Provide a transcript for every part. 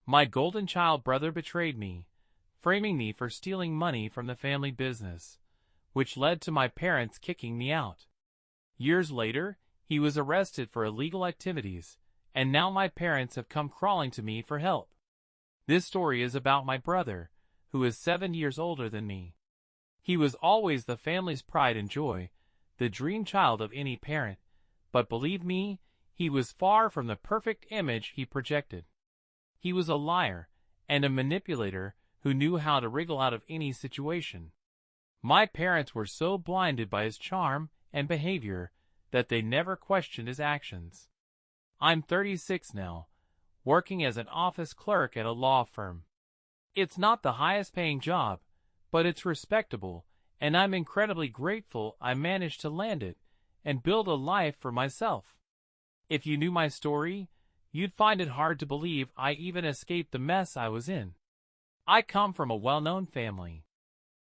My golden child brother betrayed me, framing me for stealing money from the family business, which led to my parents kicking me out. Years later, he was arrested for illegal activities, and now my parents have come crawling to me for help. This story is about my brother, who is 7 years older than me. He was always the family's pride and joy, the dream child of any parent, but believe me, he was far from the perfect image he projected. He was a liar and a manipulator who knew how to wriggle out of any situation. My parents were so blinded by his charm and behavior that they never questioned his actions. I'm 36 now, working as an office clerk at a law firm. It's not the highest paying job, but it's respectable, and I'm incredibly grateful I managed to land it and build a life for myself. If you knew my story, you'd find it hard to believe I even escaped the mess I was in. I come from a well-known family.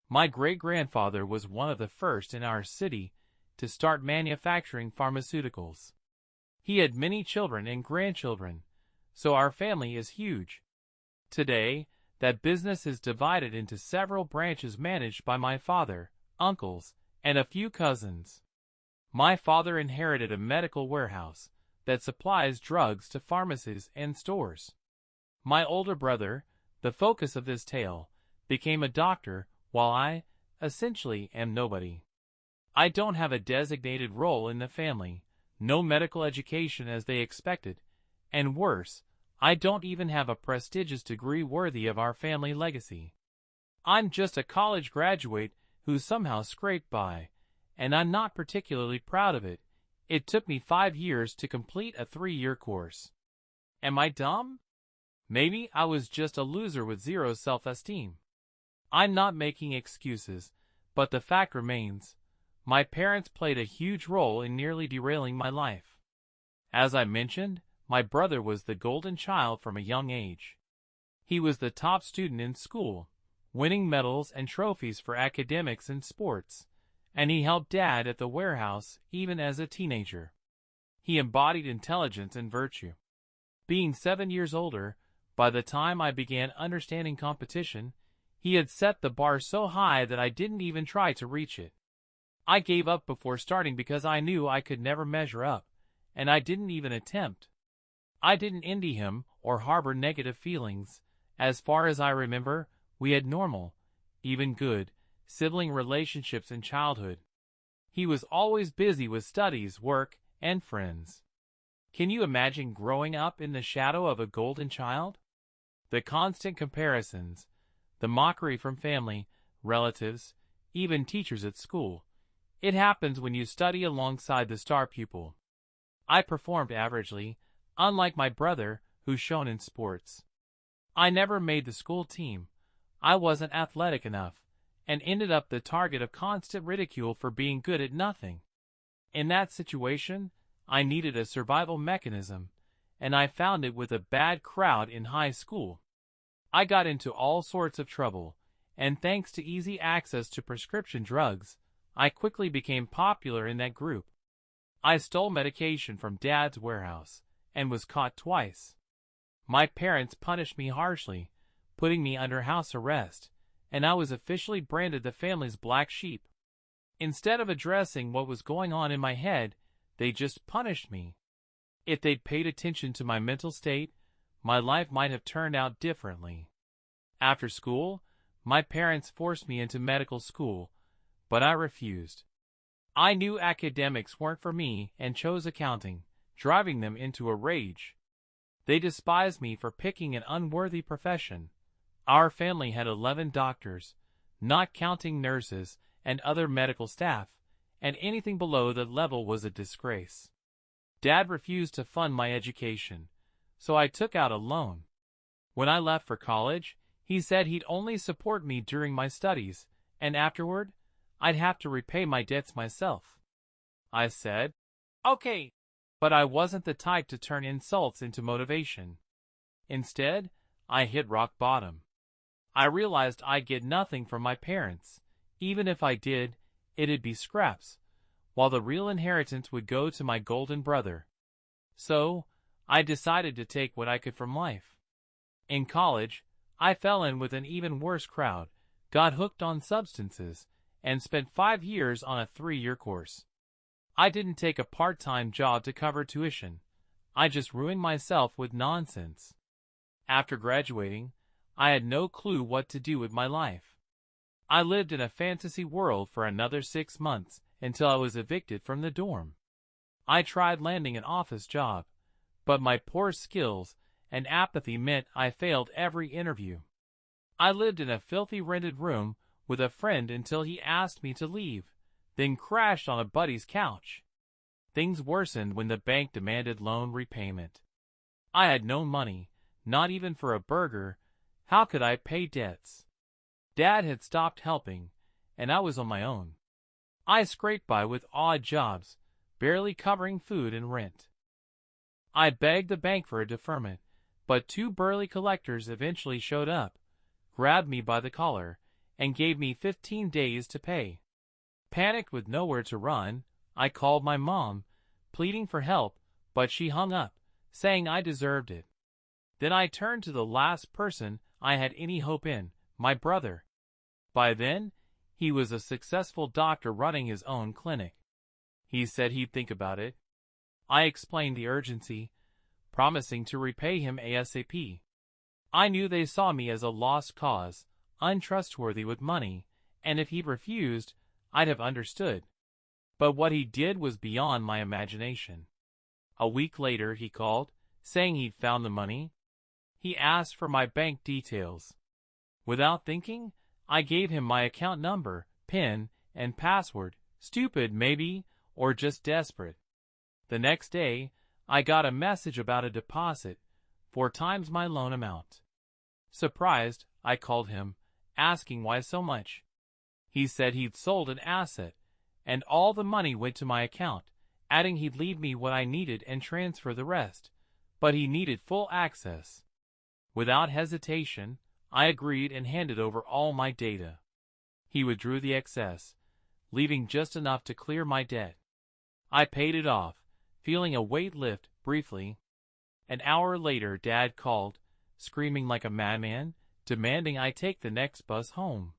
My great-grandfather was one of the first in our city to start manufacturing pharmaceuticals. He had many children and grandchildren, so our family is huge. Today, that business is divided into several branches managed by my father, uncles, and a few cousins. My father inherited a medical warehouse that supplies drugs to pharmacies and stores. My older brother, the focus of this tale, became a doctor while I, essentially, am nobody. I don't have a designated role in the family, no medical education as they expected, and worse, I don't even have a prestigious degree worthy of our family legacy. I'm just a college graduate who somehow scraped by, and I'm not particularly proud of it. It took me 5 years to complete a 3-year course. Am I dumb? Maybe I was just a loser with zero self-esteem. I'm not making excuses, but the fact remains, my parents played a huge role in nearly derailing my life. As I mentioned, my brother was the golden child from a young age. He was the top student in school, winning medals and trophies for academics and sports, and he helped Dad at the warehouse even as a teenager. He embodied intelligence and virtue. Being 7 years older, by the time I began understanding competition, he had set the bar so high that I didn't even try to reach it. I gave up before starting because I knew I could never measure up, and I didn't even attempt. I didn't envy him or harbor negative feelings. As far as I remember, we had normal, even good, sibling relationships in childhood. He was always busy with studies, work, and friends. Can you imagine growing up in the shadow of a golden child? The constant comparisons, the mockery from family, relatives, even teachers at school. It happens when you study alongside the star pupil. I performed averagely, unlike my brother, who shone in sports. I never made the school team. I wasn't athletic enough, and ended up the target of constant ridicule for being good at nothing. In that situation, I needed a survival mechanism, and I found it with a bad crowd in high school. I got into all sorts of trouble, and thanks to easy access to prescription drugs, I quickly became popular in that group. I stole medication from Dad's warehouse, and was caught twice. My parents punished me harshly, putting me under house arrest, and I was officially branded the family's black sheep. Instead of addressing what was going on in my head, they just punished me. If they'd paid attention to my mental state, my life might have turned out differently. After school, my parents forced me into medical school, but I refused. I knew academics weren't for me and chose accounting, driving them into a rage. They despised me for picking an unworthy profession. Our family had 11 doctors, not counting nurses and other medical staff, and anything below that level was a disgrace. Dad refused to fund my education, so I took out a loan. When I left for college, he said he'd only support me during my studies, and afterward, I'd have to repay my debts myself. I said, okay, but I wasn't the type to turn insults into motivation. Instead, I hit rock bottom. I realized I'd get nothing from my parents. Even if I did, it'd be scraps, while the real inheritance would go to my golden brother. So, I decided to take what I could from life. In college, I fell in with an even worse crowd, got hooked on substances, and spent 5 years on a 3-year course. I didn't take a part-time job to cover tuition. I just ruined myself with nonsense. After graduating, I had no clue what to do with my life. I lived in a fantasy world for another 6 months until I was evicted from the dorm. I tried landing an office job, but my poor skills and apathy meant I failed every interview. I lived in a filthy rented room with a friend until he asked me to leave, then crashed on a buddy's couch. Things worsened when the bank demanded loan repayment. I had no money, not even for a burger. How could I pay debts? Dad had stopped helping, and I was on my own. I scraped by with odd jobs, barely covering food and rent. I begged the bank for a deferment, but 2 burly collectors eventually showed up, grabbed me by the collar, and gave me 15 days to pay. Panicked with nowhere to run, I called my mom, pleading for help, but she hung up, saying I deserved it. Then I turned to the last person I had any hope in, my brother. By then, he was a successful doctor running his own clinic. He said he'd think about it. I explained the urgency, promising to repay him ASAP. I knew they saw me as a lost cause, untrustworthy with money, and if he refused, I'd have understood. But what he did was beyond my imagination. A week later he called, saying he'd found the money. He asked for my bank details. Without thinking, I gave him my account number, PIN, and password, stupid maybe, or just desperate. The next day, I got a message about a deposit, 4 times my loan amount. Surprised, I called him, asking why so much. He said he'd sold an asset, and all the money went to my account, adding he'd leave me what I needed and transfer the rest, but he needed full access. Without hesitation, I agreed and handed over all my data. He withdrew the excess, leaving just enough to clear my debt. I paid it off, feeling a weight lift briefly. An hour later, Dad called, screaming like a madman, demanding I take the next bus home.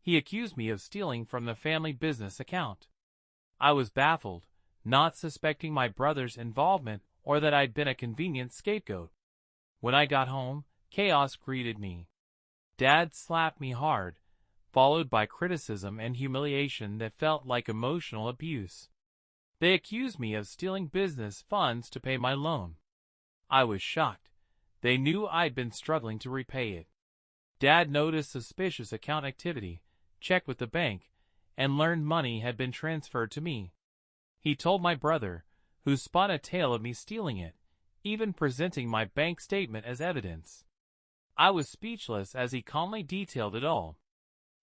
He accused me of stealing from the family business account. I was baffled, not suspecting my brother's involvement or that I'd been a convenient scapegoat. When I got home, chaos greeted me. Dad slapped me hard, followed by criticism and humiliation that felt like emotional abuse. They accused me of stealing business funds to pay my loan. I was shocked. They knew I'd been struggling to repay it. Dad noticed suspicious account activity, checked with the bank, and learned money had been transferred to me. He told my brother, who spun a tale of me stealing it, even presenting my bank statement as evidence. I was speechless as he calmly detailed it all.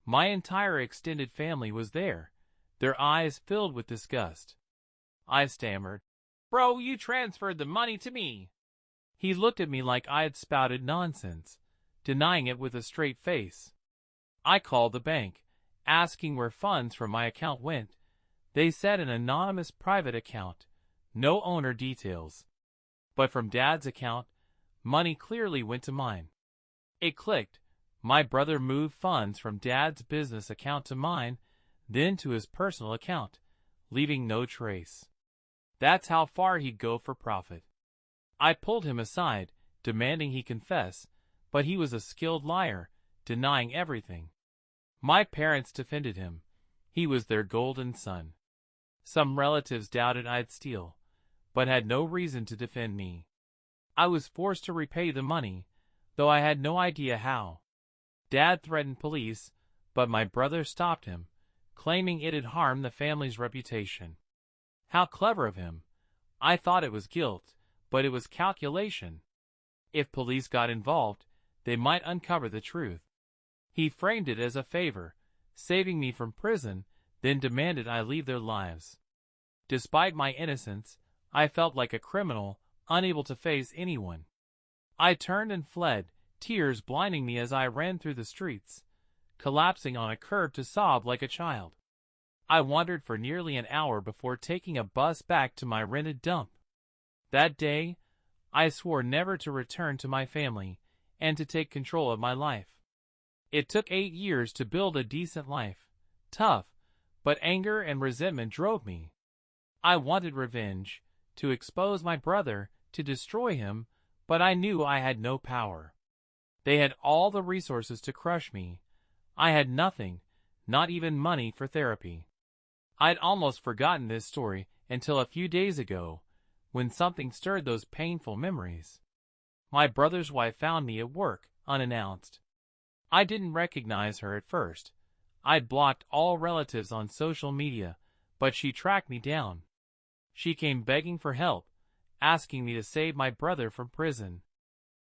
My entire extended family was there, their eyes filled with disgust. I stammered, "Bro, you transferred the money to me." He looked at me like I had spouted nonsense, denying it with a straight face. I called the bank, asking where funds from my account went. They said an anonymous private account, no owner details. But from Dad's account, money clearly went to mine. It clicked. My brother moved funds from Dad's business account to mine, then to his personal account, leaving no trace. That's how far he'd go for profit. I pulled him aside, demanding he confess, but he was a skilled liar, denying everything. My parents defended him. He was their golden son. Some relatives doubted I'd steal, but had no reason to defend me. I was forced to repay the money, though I had no idea how. Dad threatened police, but my brother stopped him, claiming it had harmed the family's reputation. How clever of him. I thought it was guilt, but it was calculation. If police got involved, they might uncover the truth. He framed it as a favor, saving me from prison, then demanded I leave their lives. Despite my innocence, I felt like a criminal, unable to face anyone. I turned and fled, tears blinding me as I ran through the streets, collapsing on a curb to sob like a child. I wandered for nearly an hour before taking a bus back to my rented dump. That day, I swore never to return to my family, and to take control of my life. It took 8 years to build a decent life. Tough, but anger and resentment drove me. I wanted revenge, to expose my brother, to destroy him, but I knew I had no power. They had all the resources to crush me. I had nothing, not even money for therapy. I'd almost forgotten this story until a few days ago, when something stirred those painful memories. My brother's wife found me at work, unannounced. I didn't recognize her at first. I'd blocked all relatives on social media, but she tracked me down. She came begging for help, asking me to save my brother from prison.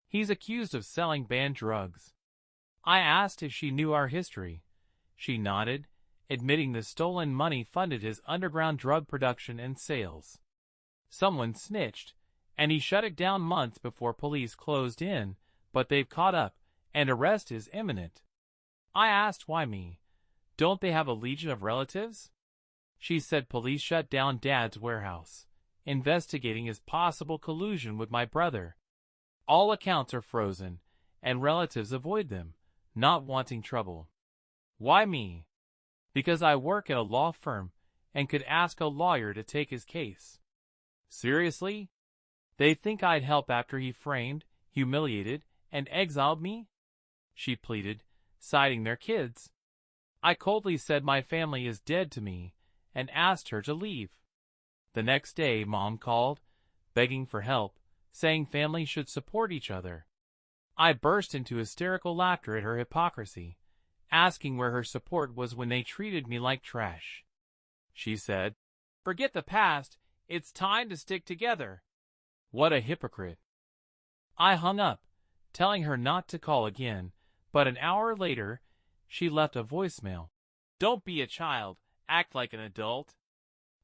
He's accused of selling banned drugs. I asked if she knew our history. She nodded, admitting the stolen money funded his underground drug production and sales. Someone snitched, and he shut it down months before police closed in, but they've caught up, and arrest is imminent. I asked why me. Don't they have a legion of relatives? She said police shut down Dad's warehouse, investigating his possible collusion with my brother. All accounts are frozen, and relatives avoid them, not wanting trouble. Why me? Because I work at a law firm and could ask a lawyer to take his case. Seriously? They think I'd help after he framed, humiliated, and exiled me? She pleaded, citing their kids. I coldly said my family is dead to me and asked her to leave. The next day, Mom called, begging for help, saying families should support each other. I burst into hysterical laughter at her hypocrisy, asking where her support was when they treated me like trash. She said, "Forget the past, it's time to stick together." What a hypocrite. I hung up, telling her not to call again, but an hour later, she left a voicemail. "Don't be a child, act like an adult."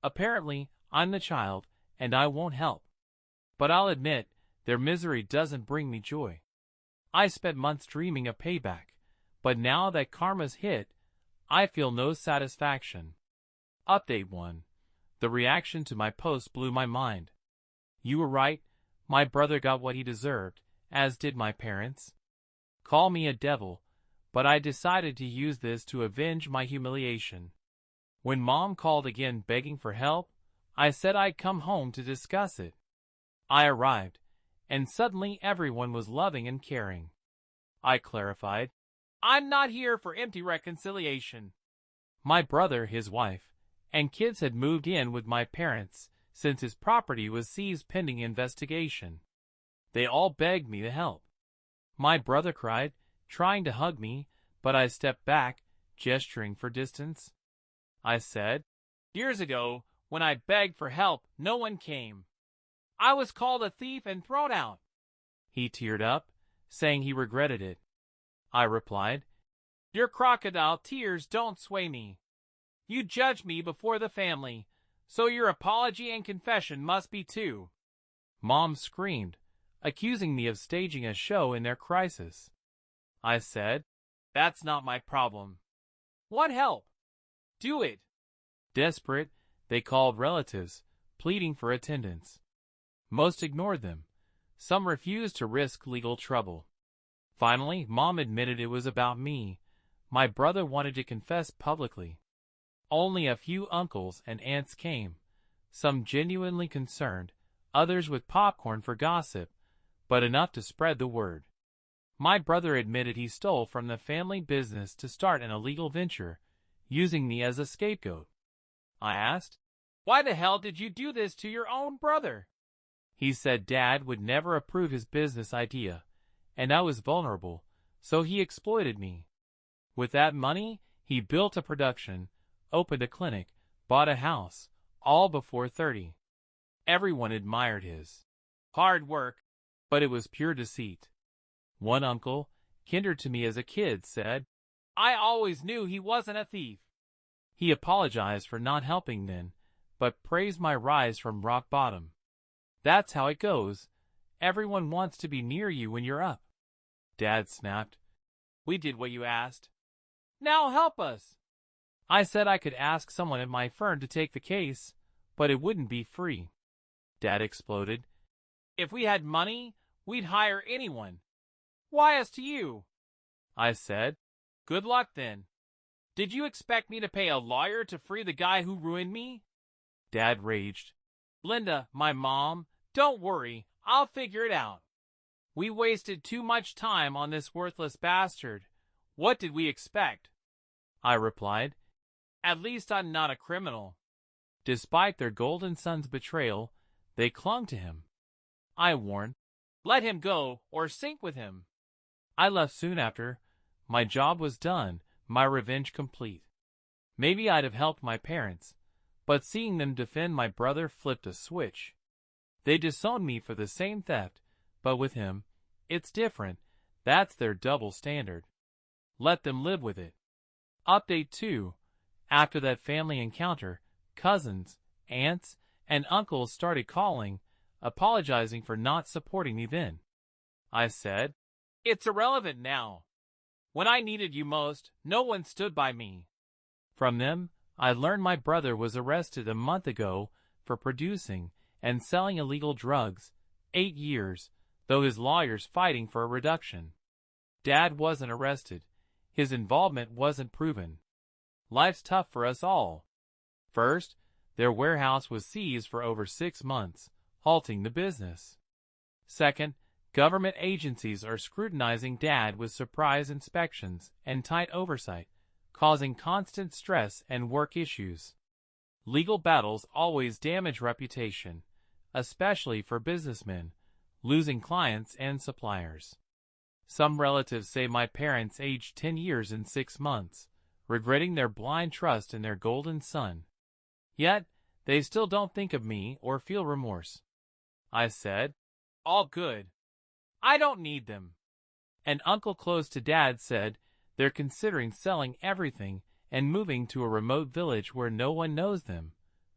Apparently, I'm the child, and I won't help. But I'll admit, their misery doesn't bring me joy. I spent months dreaming of payback, but now that karma's hit, I feel no satisfaction. Update 1. The reaction to my post blew my mind. You were right, my brother got what he deserved, as did my parents. Call me a devil, but I decided to use this to avenge my humiliation. When Mom called again begging for help, I said I'd come home to discuss it. I arrived, and suddenly everyone was loving and caring. I clarified, "I'm not here for empty reconciliation." My brother, his wife, and kids had moved in with my parents since his property was seized pending investigation. They all begged me to help. My brother cried, trying to hug me, but I stepped back, gesturing for distance. I said, "Years ago, when I begged for help, no one came. I was called a thief and thrown out." He teared up, saying he regretted it. I replied, "Your crocodile tears don't sway me. You judged me before the family, so your apology and confession must be too." Mom screamed, accusing me of staging a show in their crisis. I said, "That's not my problem. Want help? Do it." Desperate, they called relatives, pleading for attendance. Most ignored them. Some refused to risk legal trouble. Finally, Mom admitted it was about me. My brother wanted to confess publicly. Only a few uncles and aunts came, some genuinely concerned, others with popcorn for gossip, but enough to spread the word. My brother admitted he stole from the family business to start an illegal venture, using me as a scapegoat. I asked, "Why the hell did you do this to your own brother?" He said Dad would never approve his business idea, and I was vulnerable, so he exploited me. With that money, he built a production, opened a clinic, bought a house, all before 30. Everyone admired his hard work, but it was pure deceit. One uncle, kindred to me as a kid, said, "I always knew he wasn't a thief." He apologized for not helping then, but praised my rise from rock bottom. That's how it goes. Everyone wants to be near you when you're up. Dad snapped, "We did what you asked. Now help us." I said I could ask someone at my firm to take the case, but it wouldn't be free. Dad exploded, "If we had money, we'd hire anyone. Why us to you? I said. Good luck then. Did you expect me to pay a lawyer to free the guy who ruined me? Dad raged. Linda, my mom, don't worry, I'll figure it out. We wasted too much time on this worthless bastard. What did we expect? I replied. At least I'm not a criminal. Despite their golden son's betrayal, they clung to him. I warned, let him go or sink with him. I left soon after. My job was done, my revenge complete. Maybe I'd have helped my parents, but seeing them defend my brother flipped a switch. They disowned me for the same theft, but with him, it's different. That's their double standard. Let them live with it. Update 2. After that family encounter, cousins, aunts, and uncles started calling, apologizing for not supporting me then. I said, it's irrelevant now. When I needed you most, no one stood by me. From them, I learned my brother was arrested a month ago for producing and selling illegal drugs, 8 years, though his lawyer's fighting for a reduction. Dad wasn't arrested. His involvement wasn't proven. Life's tough for us all. First, their warehouse was seized for over 6 months, halting the business. Second, government agencies are scrutinizing Dad with surprise inspections and tight oversight, causing constant stress and work issues. Legal battles always damage reputation, especially for businessmen, losing clients and suppliers. Some relatives say my parents aged 10 years in 6 months, regretting their blind trust in their golden son. Yet, they still don't think of me or feel remorse. I said, all good. I don't need them. An uncle close to Dad said they're considering selling everything and moving to a remote village where no one knows them,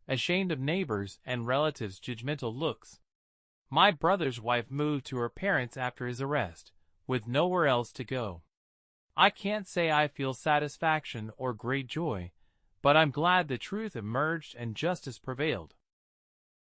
ashamed of neighbors and relatives' judgmental looks. My brother's wife moved to her parents after his arrest, with nowhere else to go. I can't say I feel satisfaction or great joy, but I'm glad the truth emerged and justice prevailed.